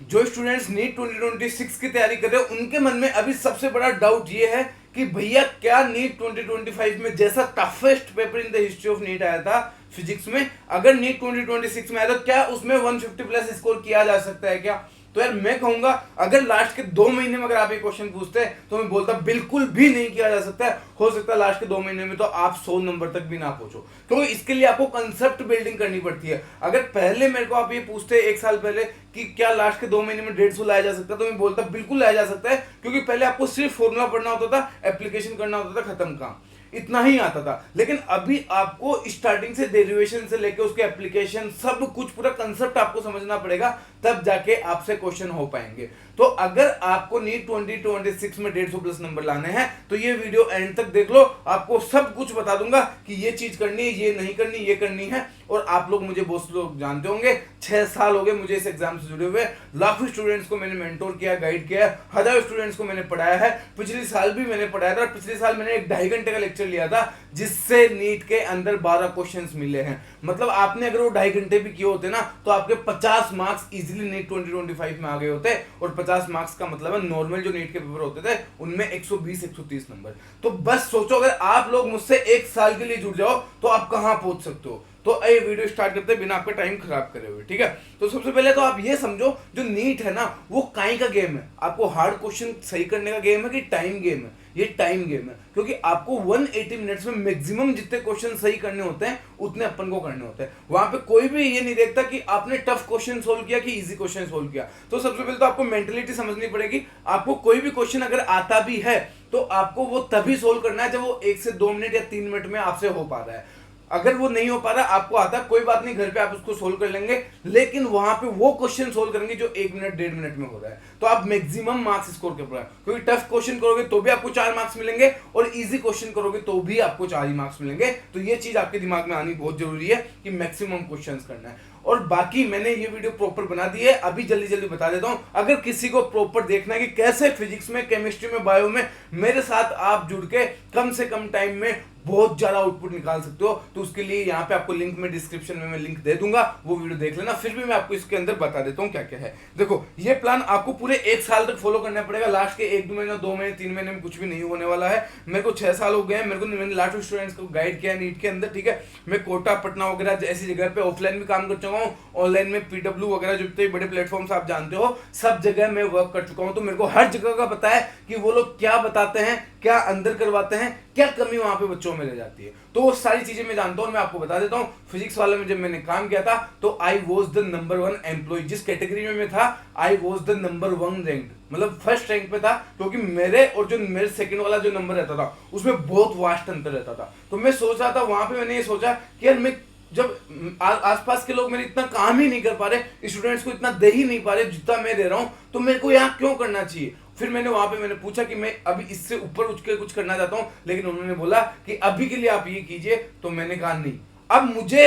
जो students NEET 2026 की तैयारी कर रहे हैं उनके मन में अभी सबसे बड़ा डाउट ये है कि भैया क्या नीट 2025 में जैसा toughest paper in the history of NEET आया था फिजिक्स में, अगर नीट 2026 में आया तो क्या उसमें 150 प्लस स्कोर किया जा सकता है क्या? तो यार मैं कहूंगा अगर लास्ट के 2 महीने में अगर आप ये क्वेश्चन पूछते हैं तो मैं बोलता बिल्कुल भी नहीं किया जा सकता है। हो सकता है लास्ट के 2 महीने में तो आप 100 नंबर तक भी ना पहुंचो, क्योंकि इसके लिए आपको कंसेप्ट बिल्डिंग करनी पड़ती है। अगर पहले मेरे को आप ये पूछते 1 साल पहले कि क्या लास्ट के 2 महीने में 150 लाया जा सकता है, तो मैं बोलता बिल्कुल लाया जा सकता है, क्योंकि पहले आपको सिर्फ फॉर्मूला पढ़ना होता था, एप्लीकेशन करना होता था, खत्म काम, इतना ही आता था। लेकिन अभी आपको स्टार्टिंग से डेरिवेशन से लेके उसके एप्लीकेशन सब कुछ पूरा कंसेप्ट आपको समझना पड़ेगा, तब जाके आपसे क्वेश्चन हो पाएंगे। तो अगर आपको नीट 2026 में 150 प्लस नंबर लाने हैं तो ये वीडियो एंड तक देख लो, आपको सब कुछ बता दूंगा कि ये चीज करनी है, ये नहीं करनी, ये करनी है। और आप लोग मुझे बहुत लोग जानते होंगे, 6 साल हो गए मुझे इस एग्जाम से जुड़े हुए, लाखों स्टूडेंट्स को मैंने मेंटोर किया, गाइड किया, हजारों स्टूडेंट्स को मैंने पढ़ाया है। पिछले साल भी मैंने पढ़ाया था, और पिछले साल मैंने 1.5 घंटे का लेक्चर लिया था जिससे नीट के अंदर 12 क्वेश्चंस मिले हैं। मतलब आपने अगर वो 2.5 घंटे भी किए होते ना तो आपके 50 मार्क्स इजीली नीट 2025 में आ गए होते। और 50 मार्क्स का मतलब है नॉर्मल जो नीट के पेपर होते थे उनमें 120-130 नंबर। तो बस सोचो अगर आप लोग मुझसे 1 साल के लिए जुड़ जाओ तो आप कहां पहुंच सकते हो। तो ये वीडियो स्टार्ट करते हैं बिना आपका टाइम खराब करे हुए, ठीक है। तो सबसे पहले तो आप ये समझो जो नीट है ना वो काई का गेम है, आपको हार्ड क्वेश्चन सही करने का गेम है कि टाइम गेम है? ये टाइम गेम है, क्योंकि आपको 180 मिनट्स में मैक्सिमम जितने क्वेश्चन सही करने होते हैं उतने अपन को करने होते हैं। वहां पे कोई भी ये नहीं देखता कि आपने टफ क्वेश्चन सोल्व किया कि इजी क्वेश्चन सोल्व किया। तो सबसे पहले तो आपको मेंटलिटी समझनी पड़ेगी। आपको कोई भी क्वेश्चन अगर आता भी है तो आपको वो तभी सोल्व करना है जब वो 1 से 2 मिनट या 3 मिनट में आपसे हो पा रहा है। अगर वो नहीं हो पा रहा, आपको आता, कोई बात नहीं, घर पे आप उसको सोल्व कर लेंगे, लेकिन वहां पे वो क्वेश्चन सोल्व करेंगे जो 1 मिनट 1.5 मिनट में हो रहा है। तो आप मैक्सिमम मार्क्स स्कोर कर पाए, क्योंकि टफ क्वेश्चन करोगे तो भी आपको 4 मार्क्स मिलेंगे और इजी क्वेश्चन करोगे तो भी आपको 4 ही मार्क्स मिलेंगे। तो ये चीज आपके दिमाग में आनी बहुत जरूरी है कि मैक्सिमम क्वेश्चन करना है। और बाकी मैंने ये वीडियो प्रॉपर बना दी है, अभी जल्दी जल्दी बता देता हूं। अगर किसी को प्रॉपर देखना है कि कैसे फिजिक्स में, केमिस्ट्री में, बायो में मेरे साथ आप जुड़ के कम से कम टाइम में बहुत ज्यादा आउटपुट निकाल सकते हो, तो उसके लिए यहाँ पे आपको लिंक में डिस्क्रिप्शन में मैं लिंक दे दूंगा, वो वीडियो देख लेना। फिर भी मैं आपको इसके अंदर बता देता हूँ क्या क्या है। देखो ये प्लान आपको पूरे 1 साल तक फॉलो करना पड़ेगा। लास्ट के 1-2 महीने, 2 महीने, 3 महीने में कुछ भी नहीं होने वाला है। मेरे को 6 साल हो गए हैं, मैंने लाखों स्टूडेंट्स को गाइड किया नीट के अंदर, ठीक है। मैं कोटा, पटना वगैरह ऐसी जगह पे ऑफलाइन भी काम कर चुका हूँ, ऑनलाइन में PW वगैरह जो जितने बड़े प्लेटफॉर्म्स आप जानते हो सब जगह मैं वर्क कर चुका हूँ। तो मेरे को हर जगह का पता है कि वो लोग क्या बताते हैं, क्या अंदर करवाते हैं, क्या कमी वहां पे बच्चों में रह जाती है। तो वो सारी चीजें मैं जानता हूं, मैं आपको बता देता हूं। फिजिक्स वाले में जब मैंने काम किया था तो I was the number 1 employ, जिस कैटेगरी में मैं था I was the number 1 rank, मतलब फर्स्ट रैंक पे था, क्योंकि मेरे और जो मेरे सेकंड वाला जो नंबर रहता था उसमें बहुत वास्ट अंतर रहता था। तो मैं सोच रहा था वहां पे, मैंने ये सोचा कि यार मैं जब आसपास के लोग मेरे इतना काम ही नहीं कर पा रहे, स्टूडेंट्स को इतना दे ही नहीं पा रहे जितना मैं दे रहा हूं, तो मेरे को यहाँ क्यों करना चाहिए। फिर मैंने वहां पे मैंने पूछा कि मैं अभी इससे ऊपर उठ के कुछ करना चाहता हूं, लेकिन उन्होंने बोला कि अभी के लिए आप ये कीजिए। तो मैंने कहा नहीं, अब मुझे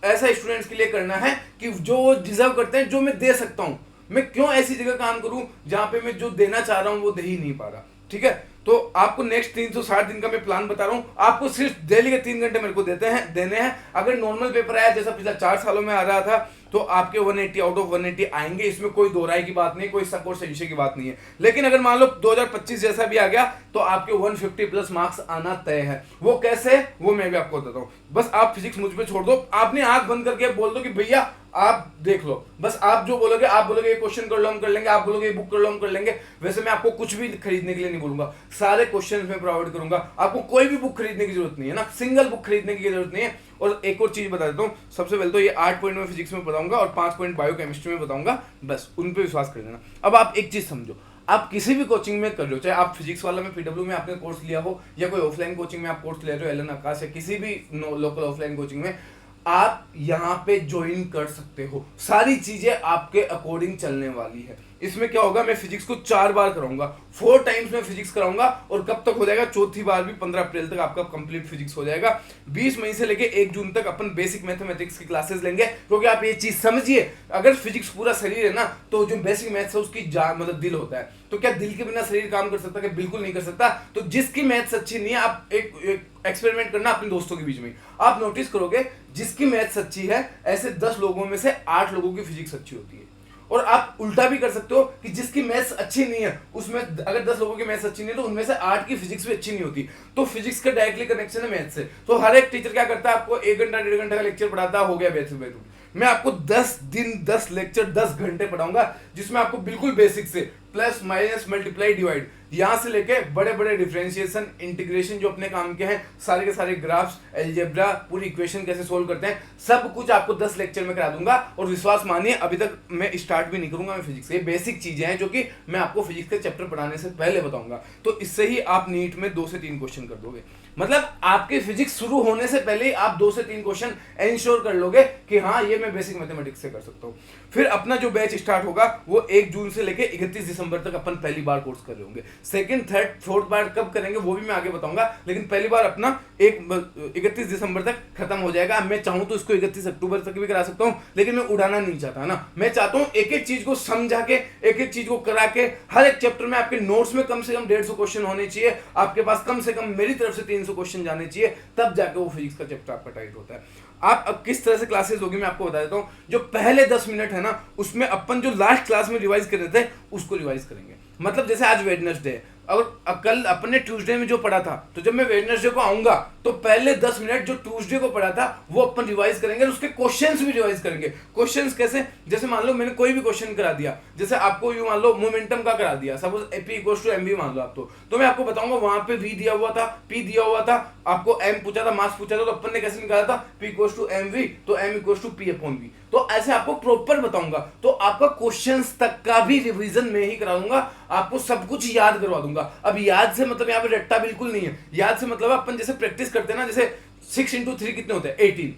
ऐसा स्टूडेंट्स के लिए करना है कि जो वो डिजर्व करते हैं, जो मैं दे सकता हूं। मैं क्यों ऐसी जगह काम करूं जहां पे मैं जो देना चाह रहा हूं वो दे ही नहीं पा रहा, ठीक है। तो आपको नेक्स्ट 360 दिन का मैं प्लान बता रहा हूं। आपको सिर्फ डेली के 3 घंटे मेरे को देने हैं। अगर नॉर्मल पेपर आया जैसा पिछला 4 सालों में आ रहा था तो आपके 180 आउट ऑफ 180 आएंगे, इसमें कोई दो राय की बात नहीं, कोई शक और संशय की बात नहीं है। लेकिन अगर मान लो 2025 जैसा भी आ गया तो आपके 150 प्लस मार्क्स आना तय है। वो कैसे, वो मैं भी आपको बताता हूं। बस आप फिजिक्स मुझ पे छोड़ दो, आपने आंख बंद करके बोल दो कि भैया आप देख लो, बस आप जो बोलोगे, आप बोलोगे ये क्वेश्चन कर लो हम कर लेंगे, आप बोलोगे ये बुक कर लो हम कर लेंगे। वैसे मैं आपको कुछ भी खरीदने के लिए नहीं बोलूंगा, सारे क्वेश्चन मैं प्रोवाइड करूंगा। आपको कोई भी बुक खरीदने की जरूरत नहीं है ना, सिंगल बुक खरीदने की जरूरत नहीं है। और एक और चीज बता देता हूँ, सबसे पहले तो ये 8 पॉइंट में फिजिक्स में बताऊंगा और 5 पॉइंट बायो केमिस्ट्री में बताऊंगा, बस उन पे विश्वास कर लेना। अब आप एक चीज समझो, आप किसी भी कोचिंग में कर लो, चाहे आप फिजिक्स वाला में PW में आपने कोर्स लिया हो या कोई ऑफलाइन कोचिंग में आप कोर्स ले रहे हो, एलन आकाश या किसी भी लोकल ऑफलाइन कोचिंग में, आप यहाँ पे ज्वाइन कर सकते हो। सारी चीजें आपके अकॉर्डिंग चलने वाली है। इसमें क्या होगा, मैं फिजिक्स को 4 बार कराऊंगा, 4 टाइम्स में फिजिक्स कराऊंगा। और कब तक हो जाएगा, चौथी बार भी 15 अप्रैल तक आपका कंप्लीट फिजिक्स हो जाएगा। 20 मई से लेके 1 जून तक अपन बेसिक मैथमेटिक्स की क्लासेस लेंगे। क्योंकि आप ये चीज समझिए, अगर फिजिक्स पूरा शरीर है ना, तो जो बेसिक मैथ्स है उसकी जान मतलब दिल होता है। तो क्या दिल के बिना शरीर काम कर सकता है? बिल्कुल नहीं कर सकता। तो जिसकी मैथ्स अच्छी नहीं है, आप एक एक्सपेरिमेंट करना अपने दोस्तों के बीच में, आप नोटिस करोगे जिसकी मैथ्स अच्छी है, ऐसे 10 लोगों में से 8 लोगों की फिजिक्स अच्छी होती है। और आप उल्टा भी कर सकते हो कि जिसकी मैथ्स अच्छी नहीं है उसमें अगर 10 लोगों की मैथ्स अच्छी नहीं है तो उनमें से 8 की फिजिक्स भी अच्छी नहीं होती, तो फिजिक्स का डायरेक्टली कनेक्शन है मैथ्स से। तो हर एक टीचर क्या करता है, आपको 1 घंटा 1.5 घंटा का लेक्चर पढ़ाता हो गया बेसिक बेसिक। मैं आपको 10 दिन 10 लेक्चर 10 घंटे पढ़ाऊंगा जिसमें आपको बिल्कुल बेसिक से प्लस माइनस मल्टीप्लाई डिवाइड यहां से लेके बड़े बड़े डिफरेंशिएशन इंटीग्रेशन जो अपने काम के हैं, सारे के सारे ग्राफ्स अलजेब्रा पूरी इक्वेशन कैसे सोल्व करते हैं, सब कुछ आपको 10 लेक्चर में करा दूंगा। और विश्वास मानिए अभी तक मैं स्टार्ट भी नहीं करूंगा मैं फिजिक्स से, ये बेसिक चीजें हैं जो कि मैं आपको फिजिक्स के चैप्टर पढ़ाने से पहले बताऊंगा। तो इससे ही आप नीट में 2 से 3 क्वेश्चन कर दोगे, मतलब आपके फिजिक्स शुरू होने से पहले ही आप 2 से 3 क्वेश्चन एंश्योर कर लोगे कि हाँ ये मैं बेसिक मैथमेटिक्स से कर सकता हूँ। फिर अपना जो बैच स्टार्ट होगा वो 1 जून से लेके 31 दिसंबर तक अपन पहली बार कोर्स कर रहे होंगे। सेकंड थर्ड फोर्थ बार कब करेंगे वो भी मैं आगे बताऊंगा, लेकिन पहली बार अपना 31 दिसंबर तक खत्म हो जाएगा। मैं चाहूं तो इसको 31 अक्टूबर तक भी करा सकता हूं, लेकिन मैं उड़ाना नहीं चाहता ना। मैं चाहता हूं एक एक चीज को समझा के एक एक चीज को करा के हर एक चैप्टर में आपके नोट्स में कम से कम 150 क्वेश्चन होने चाहिए, आपके पास कम से कम मेरी तरफ से 300 क्वेश्चन जाने चाहिए, तब जाके वो फिजिक्स का चैप्टर आपका टाइट होता है। आप अब किस तरह से क्लासेस होगी मैं आपको बता देता हूं। जो पहले 10 मिनट है ना उसमें अपन जो लास्ट क्लास में रिवाइज कर रहे थे उसको रिवाइज करेंगे। मतलब जैसे आज वेडनेसडे है और कल अपने ट्यूसडे में जो पढ़ा था, तो जब मैं वेडनेसडे को आऊंगा तो पहले 10 मिनट जो ट्यूसडे को पढ़ा था वो अपन रिवाइज करेंगे, उसके क्वेश्चंस भी रिवाइज करेंगे। क्वेश्चंस कैसे, जैसे मान लो मैंने कोई भी क्वेश्चन करा दिया, जैसे आपको यूं मान लो मोमेंटम का करा दिया, सपोज P = mv मान लो आप, तो मैं आपको बताऊंगा वहां पे v दिया हुआ था, p दिया हुआ था, आपको m पूछा था, मास पूछा था, तो अपन ने कैसे निकाला था P = mv तो m = p/v। तो ऐसे आपको प्रॉपर बताऊंगा, तो आपका क्वेश्चंस तक का भी रिवीजन मैं ही करा दूंगा, आपको सब कुछ याद करवा दूंगा। अब याद से मतलब यहाँ पे रट्टा बिल्कुल नहीं है, याद से मतलब अपन जैसे प्रैक्टिस करते हैं ना, जैसे 6 × 3 कितने होते हैं 18।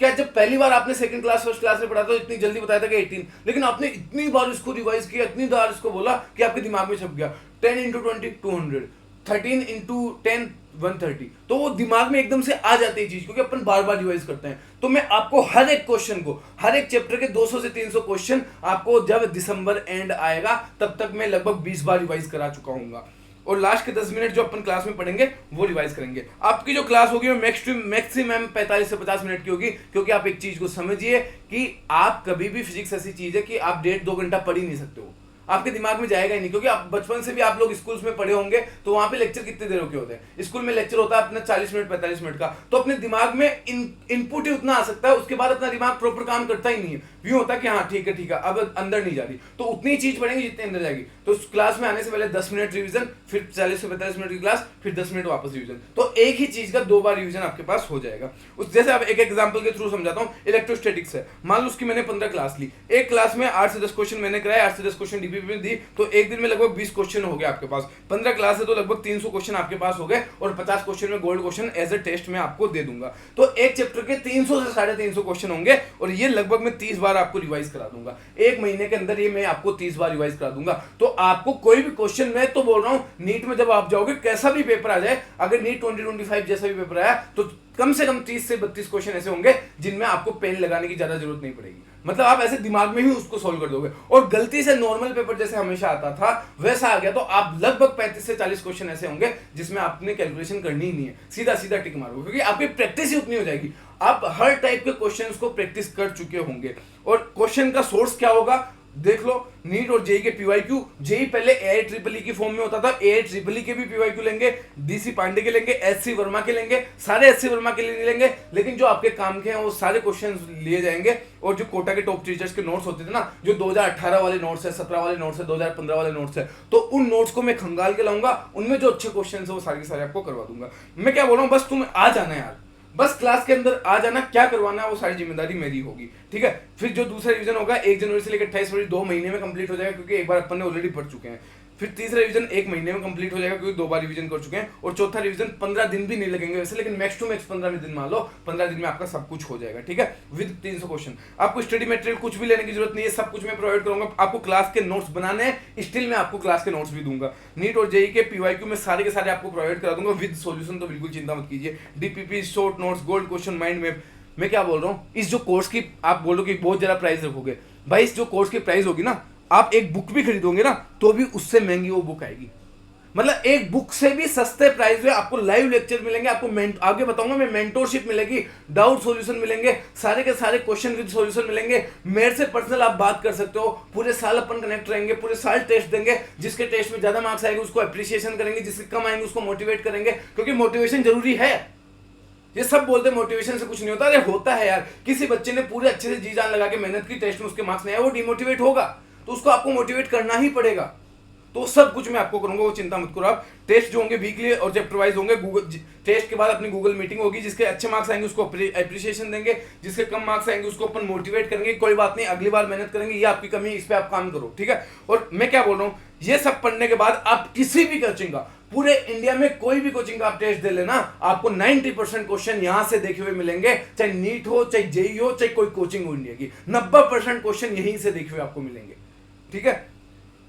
क्या जब पहली बार आपने सेकंड क्लास फर्स्ट क्लास में पढ़ा तो इतनी जल्दी बताया था कि 18, लेकिन आपने इतनी बार इसको रिवाइज किया, इतनी बार इसको बोला कि आपके दिमाग में छप गया। 10 × 20 200, 13 × 10 130, तो वो दिमाग में एकदम से आ जाती है चीज, क्योंकि अपन बार बार रिवाइज करते हैं। तो मैं आपको हर एक क्वेश्चन को, हर एक चैप्टर के 200 से 300 क्वेश्चन आपको जब दिसंबर एंड आएगा तब तक मैं लगभग 20 बार रिवाइज करा चुका हूँ। और लास्ट के 10 मिनट जो अपन क्लास में पढ़ेंगे वो रिवाइज करेंगे। आपकी जो क्लास होगी वो मैक्सिमम 45 से 50 मिनट की होगी, क्योंकि आप एक चीज को समझिए कि आप कभी भी फिजिक्स ऐसी चीज है कि आप 1.5-2 घंटा पढ़ ही नहीं सकते हो, आपके दिमाग में जाएगा ही नहीं। क्योंकि आप बचपन से भी आप लोग स्कूल्स में पढ़े होंगे तो वहां पे लेक्चर कितने देर के होते हैं, स्कूल में लेक्चर होता है अपना 40 मिनट 45 मिनट का, तो अपने दिमाग में इनपुट ही उतना आ सकता है, उसके बाद अपना दिमाग प्रॉपर काम करता ही नहीं है। यूं होता है कि हाँ ठीक है अब अंदर नहीं जा रही, तो उतनी चीज पढ़ेंगे जितने अंदर जाएगी। तो क्लास में आने से पहले 10 मिनट रिविजन, फिर 40 से 45 मिनट की क्लास, फिर 10 मिनट वापस रिविजन, तो एक ही चीज का 2 बार रिविजन आपके पास हो जाएगा। उस जैसे अब एक एग्जांपल के थ्रू समझाता हूं। इलेक्ट्रोस्टैटिक्स है, मान लो उसकी मैंने 15 क्लास ली, एक क्लास में 8 से 10 क्वेश्चन मैंने कराए, 8 से 10 क्वेश्चन डीपीपी में दी, तो एक दिन में लगभग 20 क्वेश्चन हो गए आपके पास। 15 क्लास है तो लगभग 300 क्वेश्चन आपके पास हो गए, और 50 क्वेश्चन में gold question as a test में आपको दे दूंगा। तो एक चैप्टर के 300 से 350 क्वेश्चन होंगे, और ये लगभग मैं 30 बार आपको रिवाइज करा दूंगा। एक महीने के अंदर ये मैं आपको 30 बार रिवाइज करा दूंगा। तो आपको कोई भी क्वेश्चन, मैं तो बोल रहा हूं नीट में जब आप जाओगे कैसा भी पेपर आ जाए, अगर नीट 2025 जैसा भी पेपर आया तो कम से कम 30 से 32 क्वेश्चन ऐसे होंगे जिनमें आपको पेन लगाने की ज्यादा जरूरत नहीं पड़ेगी। मतलब आप ऐसे दिमाग में ही उसको सॉल्व कर दोगे, और गलती से नॉर्मल पेपर जैसे हमेशा आता था वैसा आ गया तो आप लगभग 35 से 40 क्वेश्चन ऐसे होंगे जिसमें आपने कैलकुलेशन करनी ही नहीं है, सीधा सीधा टिक मारोगे, क्योंकि आपकी प्रैक्टिस ही उतनी हो जाएगी। आप हर टाइप के क्वेश्चंस को प्रैक्टिस कर चुके होंगे। और क्वेश्चन का सोर्स क्या होगा देख लो, नीट और जेई के पीवाईक्यू, जेई पहले एआईट्रिपल की फॉर्म में होता था, एआईट्रिपल के भी पीवाईक्यू लेंगे, डीसी पांडे के लेंगे, एचसी वर्मा के लेंगे, सारे एचसी वर्मा के लिए नहीं लेंगे, लेकिन जो आपके काम के हैं वो सारे क्वेश्चन लिए जाएंगे। और जो कोटा के टॉप टीचर्स के नोट्स होते थे ना, जो 2018 वाले नोट्स है, 17 वाले नोट्स है, 2015 वाले नोट्स है, तो उन नोट्स को मैं खंगाल के लाऊंगा, उनमें जो अच्छे क्वेश्चन है वो सारे के सारे आपको करवा दूंगा। मैं क्या बोल रहा हूँ, बस तुम आ जाना यार, बस क्लास के अंदर आ जाना, क्या करवाना है वो सारी जिम्मेदारी मेरी होगी, ठीक है। फिर जो दूसरा रिवीजन होगा 1 जनवरी से लेकर 28 फरवरी 2 महीने में कंप्लीट हो जाएगा, क्योंकि एक बार अपन ने ऑलरेडी पढ़ चुके हैं। फिर तीसरा रिवीजन 1 महीने में कंप्लीट हो जाएगा, क्योंकि 2 बार रिवीजन कर चुके हैं। और चौथा रिवीजन 15 दिन भी नहीं लगेंगे वैसे, लेकिन मैक्स टू मैक्स 15 दिन मान लो, 15 दिन में आपका सब कुछ हो जाएगा, ठीक है, विद 300 क्वेश्चन। आपको स्टडी मटेरियल कुछ भी लेने की जरूरत नहीं है, सब कुछ मैं प्रोवाइड करूंगा। आपको क्लास के नोट्स बनाने हैं, स्टिल मैं आपको क्लास के नोट्स भी दूंगा। नीट और जेई के पीवाईक्यू में सारे के सारे आपको प्रोवाइड करा दूंगा विद सॉल्यूशन, तो बिल्कुल चिंता मत कीजिए। DPP, short notes, gold question, mind map. मैं क्या बोल रहा हूँ, इस जो कोर्स की आप बोलो कि बहुत ज्यादा प्राइस रखोगे, भाई इस जो कोर्स की प्राइस होगी ना, आप एक बुक भी खरीदोगे ना तो भी उससे महंगी वो बुक आएगी। मतलब एक बुक से भी सस्ते प्राइस में आपको लाइव लेक्चर मिलेंगे, आपको आगे बताऊंगा मैं, मेंटोरशिप मिलेगी, डाउट सॉल्यूशन मिलेंगे, सारे के सारे क्वेश्चन विद सॉल्यूशन मिलेंगे, मेरे से पर्सनल आप बात कर सकते हो, पूरे साल अपन कनेक्ट रहेंगे, पूरे साल टेस्ट देंगे, जिसके टेस्ट में ज्यादा मार्क्स आएंगे उसको अप्रिसिएशन करेंगे, जिसके कम आएंगे उसको मोटिवेट करेंगे, क्योंकि मोटिवेशन जरूरी है। ये सब बोलते मोटिवेशन से कुछ नहीं होता, अरे होता है यार। किसी बच्चे ने पूरे अच्छे से जी जान लगा के मेहनत की, टेस्ट में उसके मार्क्स नहीं आए, वो डिमोटिवेट होगा, तो उसको आपको मोटिवेट करना ही पड़ेगा। तो सब कुछ मैं आपको करूंगा, वो चिंता मत करो आप। टेस्ट जो होंगे वीकली और चैप्टर वाइज होंगे, गूगल टेस्ट के बाद अपनी गूगल मीटिंग होगी, जिसके अच्छे मार्क्स आएंगे उसको अप्रिसिएशन देंगे, जिसके कम मार्क्स आएंगे उसको अपन मोटिवेट करेंगे, कोई बात नहीं अगली बार मेहनत करेंगे, ये आपकी कमी है, इस पे आप काम करो, ठीक है। और मैं क्या बोल रहा हूँ, ये सब पढ़ने के बाद आप किसी भी कोचिंग का, पूरे इंडिया में कोई भी कोचिंग का आप टेस्ट दे लेना, आपको 90% क्वेश्चन यहां से देखे हुए मिलेंगे, चाहे नीट हो, चाहे जेई हो, चाहे कोई कोचिंग हो इंडिया की, 90% क्वेश्चन यहीं से देखे हुए आपको मिलेंगे, ठीक है।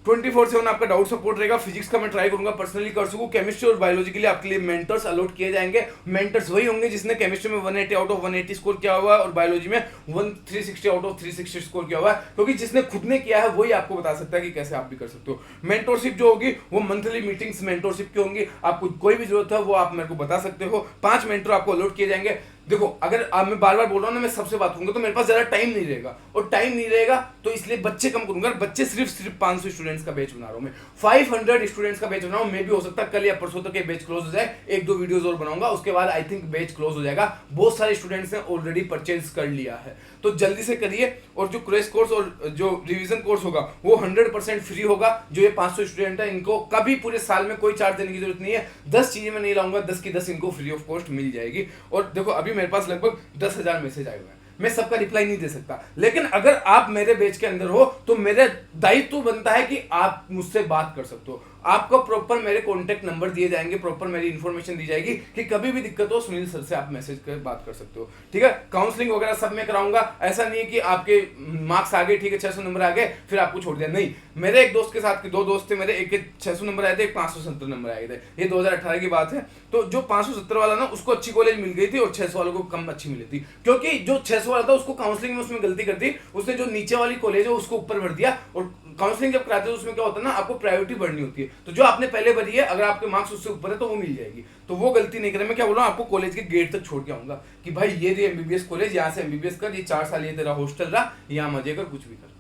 24/7 आपका डाउट सपोर्ट रहेगा। फिजिक्स का मैं ट्राई करूंगा पर्सनली कर सकूं। केमिस्ट्री और बायोलॉजी के लिए आपके लिए मेंटर्स अलॉट किए जाएंगे। मेंटर्स वही होंगे जिसने केमिस्ट्री में 180 आउट ऑफ 180 स्कोर किया हुआ है और बायोलॉजी में 360 आउट ऑफ 360 स्कोर किया हुआ है, क्योंकि जिसने खुद ने किया है वही आपको बता सकता है कि कैसे आप भी कर सकते हो। मेंटोरशिप जो होगी वो मंथली मीटिंग्स मेंटोरशिप की होंगी, आपको कोई भी जरूरत है वो आप मेरे को बता सकते हो। 5 मेंटर आपको अलॉट किए जाएंगे। देखो अगर आप, मैं बार बार बोल रहा हूँ ना, मैं सबसे बात करूंगा तो मेरे पास ज्यादा टाइम नहीं रहेगा, और टाइम नहीं रहेगा तो इसलिए बच्चे कम करूंगा। बच्चे सिर्फ 500 स्टूडेंट्स का बैच बना रहा हूँ मैं, 500 स्टूडेंट्स का बैच बना रहा हूँ। मे भी हो सकता है कल या परसों तक ये बैच क्लोज हो जाए, 1-2 वीडियोस और बनाऊंगा, उसके बाद आई थिंक बैच क्लोज हो जाएगा। बहुत सारे स्टूडेंट्स ने ऑलरेडी परचेज कर लिया है, तो जल्दी से करिए। और जो क्रैश कोर्स और जो रिवीजन कोर्स होगा वो 100% फ्री होगा। जो ये 500 स्टूडेंट है इनको कभी पूरे साल में कोई चार्ज देने की जरूरत नहीं है। 10 चीजें मैं नहीं लाऊंगा, 10 की 10 इनको फ्री ऑफ कॉस्ट मिल जाएगी। और देखो अभी मेरे पास लगभग 10,000 मैसेज आए हुए हैं, मैं सबका रिप्लाई नहीं दे सकता, लेकिन अगर आप मेरे बैच के अंदर हो तो मेरा दायित्व बनता है कि आप मुझसे बात कर सकते हो। आपको प्रॉपर मेरे कॉन्टेक्ट नंबर दिए जाएंगे, प्रॉपर मेरी इंफॉर्मेशन दी जाएगी कि कभी भी दिक्कत हो सुनील सर से आप मैसेज कर बात कर सकते हो, ठीक है। काउंसलिंग वगैरह सब मैं कराऊंगा। ऐसा नहीं है कि आपके मार्क्स आ गए, ठीक है 600 नंबर आ गए फिर आपको छोड़ दिया, नहीं। मेरे एक दोस्त के साथ 2 दोस्त थे मेरे, एक के 600 नंबर आए थे, एक 570 नंबर आए थे। ये 2018 की बात है। तो जो 570 वाला ना उसको अच्छी कॉलेज मिल गई थी और 600 वालों को कम अच्छी मिली थी, क्योंकि जो 600 वाला था उसको काउंसलिंग में उसमें गलती कर दी, उसने जो नीचे वाली कॉलेज है उसको ऊपर भर दिया। और काउंसलिंग जब कराते हो उसमें क्या होता है ना, आपको प्रायोरिटी बढ़नी होती है, तो जो आपने पहले भरी है अगर आपके मार्क्स उससे ऊपर है तो वो मिल जाएगी। तो वो गलती नहीं करें। मैं क्या बोल रहा हूँ, आपको कॉलेज के गेट तक छोड़ के आऊंगा कि भाई ये एमबीबीएस कॉलेज, यहाँ से एमबीबीएस कर, ये 4 साल ये तेरा हॉस्टल रहा, यहाँ मजे कर, कुछ भी कर,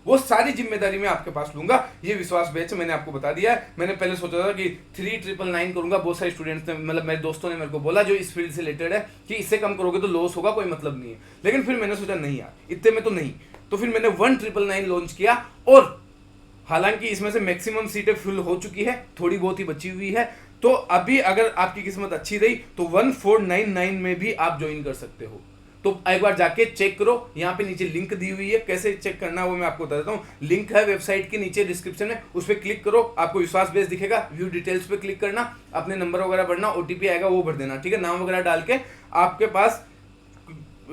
वो सारी जिम्मेदारी मैं आपके पास लूंगा। ये विश्वास बैच मैंने आपको बता दिया है। मैंने पहले सोचा था कि 3,999 करूंगा। बहुत सारे स्टूडेंट्स ने, मतलब मेरे दोस्तों ने मेरे को बोला जो इस फील्ड से रिलेटेड है कि इससे कम करोगे तो लॉस होगा, कोई मतलब नहीं है। लेकिन फिर मैंने सोचा नहीं यार इतने में तो नहीं, तो फिर मैंने 1,999 लॉन्च किया। और हालांकि इसमें से मैक्सिमम सीटें फिल हो चुकी है, थोड़ी बहुत ही बची हुई है। तो अभी अगर आपकी किस्मत अच्छी रही तो 1,499 में भी आप ज्वाइन कर सकते हो। तो एक बार जाके चेक करो, यहाँ पे नीचे लिंक दी हुई है, कैसे चेक करना है वो मैं आपको बता देता हूँ। लिंक है वेबसाइट के नीचे डिस्क्रिप्शन में, उस पर क्लिक करो, आपको विश्वास बेस दिखेगा, व्यू डिटेल्स पे क्लिक करना, अपने नंबर वगैरह भरना, ओटीपी आएगा वो भर देना, ठीक है। नाम वगैरह डाल के आपके पास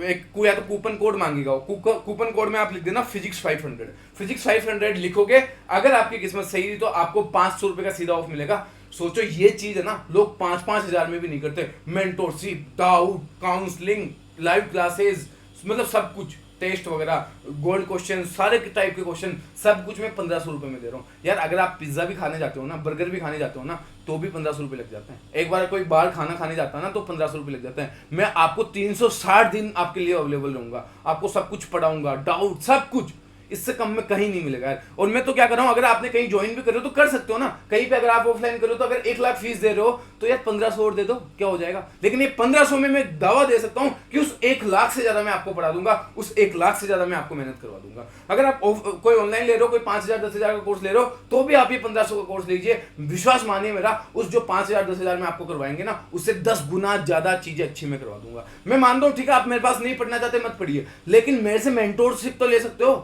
एक या तो कूपन कोड मांगेगा, कूपन कोड में आप लिख देना फिजिक्स 500। फिजिक्स 500 लिखोगे, अगर आपकी किस्मत सही रही तो आपको 500 रुपए का सीधा ऑफ मिलेगा। सोचो ये चीज है ना, लोग 5-5 हजार में भी नहीं करते। Mentorship, doubt, counselling, live classes, मतलब सब कुछ, टेस्ट वगैरह, गोल्ड क्वेश्चन, सारे टाइप के क्वेश्चन, सब कुछ मैं 1500 रुपए में दे रहा हूँ यार। अगर आप पिज्जा भी खाने जाते हो ना, बर्गर भी खाने जाते हो ना, तो भी 1500 रुपए लग जाते हैं। एक बार कोई बाहर खाना खाने जाता है ना तो 1500 रुपए लग जाते हैं। मैं आपको 360 दिन आपके लिए अवेलेबल रहूंगा, आपको सब कुछ पढ़ाऊंगा, डाउट सब कुछ, इससे कम में कहीं नहीं मिलेगा यार। और मैं तो क्या कर रहा हूं, अगर आपने कहीं ज्वाइन भी कर रहे हो तो कर सकते हो ना, कहीं पे अगर आप ऑफलाइन करो तो अगर 1 लाख फीस दे रहे हो तो यार 1500 और दे दो, क्या हो जाएगा। लेकिन ये 1500 में मैं दावा दे सकता हूं कि उस 1 लाख से ज्यादा मैं आपको पढ़ा दूंगा, उस 1 लाख से ज्यादा मैं आपको मेहनत करवा दूंगा। अगर आप कोई ऑनलाइन ले रहे हो, कोई 5,000 10,000 का कोर्स ले रहे हो, तो भी आप ये 1500 का कोर्स लीजिए। विश्वास मानिए मेरा, उस जो 5,000 10,000 में आपको करवाएंगे ना, उससे 10 गुना ज्यादा चीजें अच्छी मैं करवा दूंगा। मैं मानता हूँ ठीक है, आप मेरे पास नहीं पढ़ना चाहते मत पढ़िए, लेकिन मेरे से मेंटोरशिप तो ले सकते हो।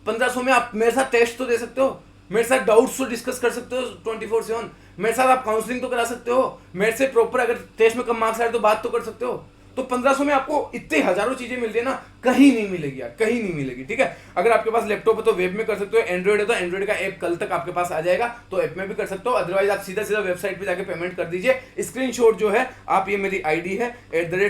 1500 में आप मेरे साथ टेस्ट तो दे सकते हो, मेरे साथ डाउट्स तो डिस्कस कर सकते हो 24/7, मेरे साथ आप काउंसलिंग तो करा सकते हो, मेरे से प्रॉपर अगर टेस्ट में कम मार्क्स आए तो बात तो कर सकते हो। तो 1500 में आपको इतने हजारों चीजें मिल रही है ना, कहीं नहीं मिलेगी यार, कहीं नहीं मिलेगी। ठीक है, अगर आपके पास लैपटॉप है तो वेब में कर सकते हो, एंड्रॉइड है तो एंड्रॉइड का ऐप कल तक आपके पास आ जाएगा, तो ऐप में भी कर सकते हो। अदरवाइज आप सीधा सीधा वेबसाइट पे जाके पेमेंट कर दीजिए। स्क्रीनशॉट जो है आप, ये मेरी आईडी है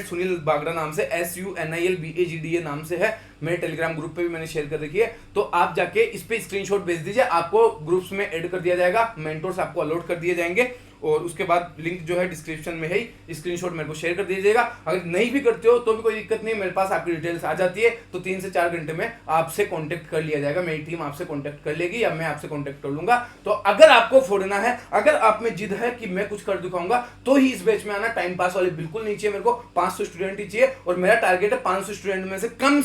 @सुनील बागड़ा नाम से, SUNILBAGDA नाम से है, मेरे टेलीग्राम ग्रुप पे भी मैंने शेयर कर रखी है, तो आप जाके इस पे स्क्रीनशॉट भेज दीजिए, आपको ग्रुप्स में ऐड कर दिया जाएगा, मेंटोर्स आपको अलॉट कर दिए जाएंगे, और उसके बाद लिंक जो है डिस्क्रिप्शन में है ही, स्क्रीनशॉट मेरे को शेयर कर दीजिएगा। अगर नहीं भी करते हो तो भी कोई दिक्कत नहीं, मेरे पास आपकी डिटेल्स आ जाती है, तो 3 से 4 घंटे में आपसे कांटेक्ट कर लिया जाएगा, मेरी टीम आपसे कांटेक्ट कर लेगी या मैं आपसे कांटेक्ट कर लूंगा। तो अगर आपको फोड़ना है, अगर आप में जिद है कि मैं कुछ कर दिखाऊंगा, तो ही इस बैच में आना। टाइम पास वाले बिल्कुल नहीं चाहिए मेरे को, 500 स्टूडेंट ही चाहिए, और मेरा टारगेट है 500 स्टूडेंट में से कम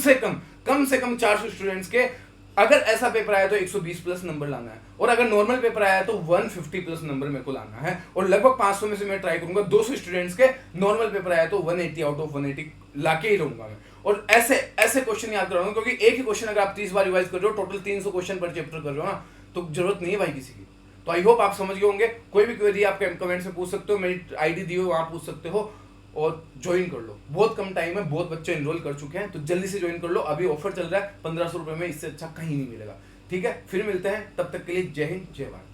400 स्टूडेंट्स के अगर ऐसा पेपर आया तो 120 प्लस नंबर लाना है, और अगर नॉर्मल पेपर आया तो 150 प्लस नंबर मेरे को लाना है, और लगभग 500 में से मैं ट्राई करूंगा 200 स्टूडेंट्स के नॉर्मल पेपर आया तो 180 आउट ऑफ 180 लाके ही रहूंगा मैं। और ऐसे ऐसे क्वेश्चन याद कराऊंगा, क्योंकि एक ही क्वेश्चन अगर आप 30 बार रिवाइज कर रहे हो, टोटल 300 क्वेश्चन पर चैप्टर कर रहे हो ना, तो जरूरत नहीं है भाई किसी की। तो आई होप आप समझ गए होंगे। कोई भी क्वेरी आप कमेंट में पूछ सकते हो, मेरी आईडी दी हो वहां पूछ सकते हो, और ज्वाइन कर लो। बहुत कम टाइम है, बहुत बच्चे एनरोल कर चुके हैं, तो जल्दी से ज्वाइन कर लो। अभी ऑफर चल रहा है 1500 रुपए में, इससे अच्छा कहीं नहीं मिलेगा। ठीक है, फिर मिलते हैं, तब तक के लिए जय हिंद जय भारत।